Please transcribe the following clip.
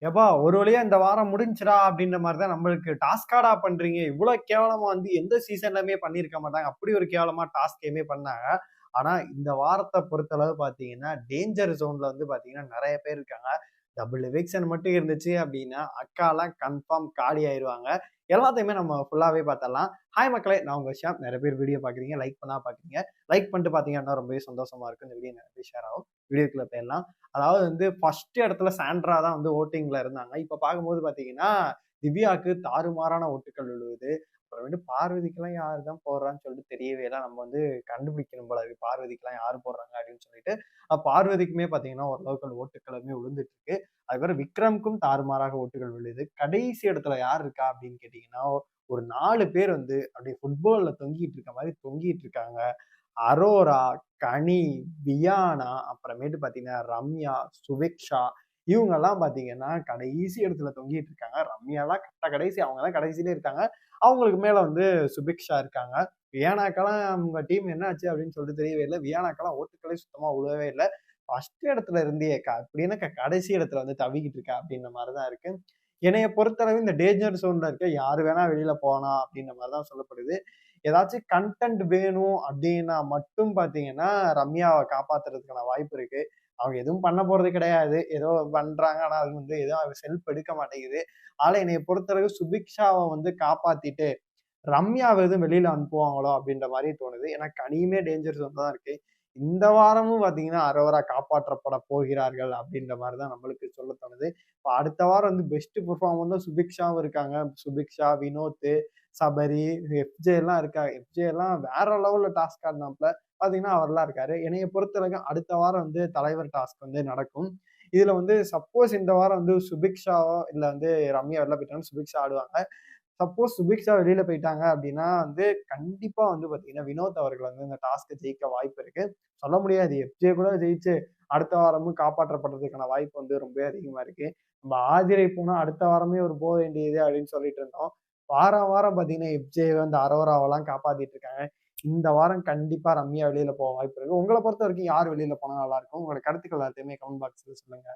எப்பா ஒரு வழியா இந்த வாரம் முடிஞ்சுடா அப்படின்ற மாதிரி தான் நம்மளுக்கு டாஸ்காடா பண்றீங்க. இவ்வளவு கேவலமா வந்து எந்த சீசன்லயுமே பண்ணியிருக்க மாட்டாங்க. அப்படி ஒரு கேவலமா டாஸ்கையுமே பண்ணாங்க. ஆனா இந்த வாரத்த பொறுத்தளவு பார்த்தீங்கன்னா, டேஞ்சர் ஜோன்ல வந்து பார்த்தீங்கன்னா நெறைய பேர் இருக்காங்க. டபுள் எவிக்ஷன் மட்டும் இருந்துச்சு அப்படின்னா, அக்காலாம் கன்ஃபார்ம் காலி ஆயிருவாங்க. எல்லாத்தையுமே நம்ம ஃபுல்லாவே பார்த்தரலாம். ஹாய் மக்களே! நான் உங்க ஷியாம். நெறைய பேர் வீடியோ பார்க்குறீங்க. லைக் பண்ணாம பார்க்குறீங்க. லைக் பண்ணிட்டு பார்த்தீங்கன்னா ரொம்பவே சந்தோஷமா இருக்கும். இந்த வீடியோ நெறைய பேர் ஷேர் ஆகும். வீடியோக்குள்ள போயிரலாம். அதாவது வந்து ஃபர்ஸ்ட் இடத்துல சாண்ட்ரா தான் வந்து ஓட்டிங்ல இருந்தாங்க. இப்ப பார்க்கும்போது பார்த்தீங்கன்னா, திவ்யாக்கு தாறுமாறான ஓட்டுகள் விழுவுது. அப்புறமேட்டு பார்வதிக்கெல்லாம் யாரு தான் போடுறான்னு சொல்லிட்டு தெரியவே இல்ல. நம்ம வந்து கண்டுபிடிக்கணும் போல இருக்கு. பார்வதிக்கெல்லாம் யாரு போடுறாங்க அப்படின்னு சொல்லிட்டு. பார்வதிக்குமே பார்த்தீங்கன்னா, ஓரளவுக்கு ஓட்டுக்களுமே விழுந்துட்டு இருக்கு. அதுக்கப்புறம் விக்ரம்க்கும் தாறுமாறாக ஓட்டுகள் விழுது. கடைசி இடத்துல யார் இருக்கா அப்படின்னு கேட்டீங்கன்னா, ஒரு 4 பேர் வந்து அப்படியே ஃபுட்பால்ல தொங்கிட்டு இருக்க மாரி தொங்கிட்டு இருக்காங்க. அரோரா, கனி, வியானா, அப்புறமேட்டு பார்த்தீங்கன்னா, ரம்யா, சுவிக்ஷா இவங்கலாம் பார்த்தீங்கன்னா, கடைசி இடத்துல தொங்கிட்டு இருக்காங்க. ரம்யாலாம் கடைசி அவங்க தான் கடைசியிலே இருக்காங்க. அவங்களுக்கு மேல வந்து சுபிக்ஷா இருக்காங்க. வியானாக்கெல்லாம் உங்க டீம் என்ன ஆச்சு அப்படின்னு சொல்லிட்டு தெரியவே இல்ல. வியானாக்கெல்லாம் ஓட்டுக்களே சுத்தமா விழவே இல்ல. ஃபர்ஸ்ட் இடத்துல இருந்தியேக்கா, இப்படி என்னக்கா கடைசி இடத்துல வந்து தவிக்கிட்டு இருக்கா அப்படின்ற மாரி தான் இருக்கு. என்னைய பொறுத்தளவு இந்த டேஞ்சர் ஜோன்ல இருக்க யாரு வேணா வெளியில போலாம் அப்படின்ற மாரி தான் சொல்லப்படுது. ஏதாச்சும் கன்டென்ட் வேணும் அப்படின்னா மட்டும் பார்த்தீங்கன்னா, ரம்யாவ காப்பாத்துறதுக்கான வாய்ப்பு இருக்கு. அவங்க எதுவும் பண்ண போறது கிடையாது. ஏதோ பண்றாங்க. ஆனா அது வந்து எதுவும் செல்ஃப் எடுக்க மாட்டேங்குது. ஆனா என்னைய பொறுத்தளவு சுபிக்ஷாவ வந்து காப்பாத்திட்டு, ரம்யாவ எதுவும் வெளியில அனுப்புவாங்களோ அப்படின்ற மாரி தோணுது. ஏன்னா கனியுமே டேஞ்சர் ஜோன்ல தான் இருக்கு. இந்த வாரமும் பார்த்தீங்கன்னா, அரோரா காப்பாற்றப்பட போகிறார்கள் அப்படின்ற மாரி தான் நம்மளுக்கு சொல்ல தோணுது. இப்ப அடுத்த வாரம் வந்து பெஸ்ட் பெர்ஃபார்மர்ல சுபிக்ஷாவும் இருக்காங்க. சுபிக்ஷா, வினோத், சபரி, எஃப்ஜே எல்லாம் இருக்காங்க. எஃப்ஜே எல்லாம் வேற லெவல்ல டாஸ்க் ஆடுனாப்ல. பார்த்தீங்கன்னா, அவர்லாம் இருக்காரு. என்னைய பொறுத்தவரைக்கும் அடுத்த வாரம் வந்து தலைவர் டாஸ்க் வந்து நடக்கும். இதுல வந்து சப்போஸ் இந்த வாரம் வந்து சுபிக்ஷாவோ இல்ல வந்து ரம்யா வெளில போயிட்டாங்கன்னா சுபிக்ஷா ஆடுவாங்க. சப்போஸ் சுபிக்ஷா வெளியில போயிட்டாங்க அப்படின்னா வந்து கண்டிப்பா வந்து பாத்தீங்கன்னா வினோத் அவர்கள் வந்து இந்த டாஸ்க ஜெயிக்க வாய்ப்பு இருக்கு. சொல்ல முடியாது. எஃப்ஜே கூட ஜெயிச்சு அடுத்த வாரமும் காப்பாற்றப்படுறதுக்கான வாய்ப்பு வந்து ரொம்பவே அதிகமா இருக்கு. நம்ம ஆதிரை போனா அடுத்த வாரமே ஒரு போ வேண்டியது அப்படின்னு சொல்லிட்டு இருந்தோம். வாரம் வாரம் பாத்தீங்கன்னா எஃப்ஜே வந்து அரோராவெல்லாம் காப்பாத்திட்டு இருக்காங்க. இந்த வாரம் கண்டிப்பா ரம்யா வெளியில போக வாய்ப்பு இருக்கு. உங்கள பொறுத்த வரைக்கும் யார் வெளியில போனா நல்லா இருக்கும்? உங்களோட கருத்துக்கள் எல்லாத்தையுமே கமெண்ட் பாக்ஸ்ல சொல்லுங்க.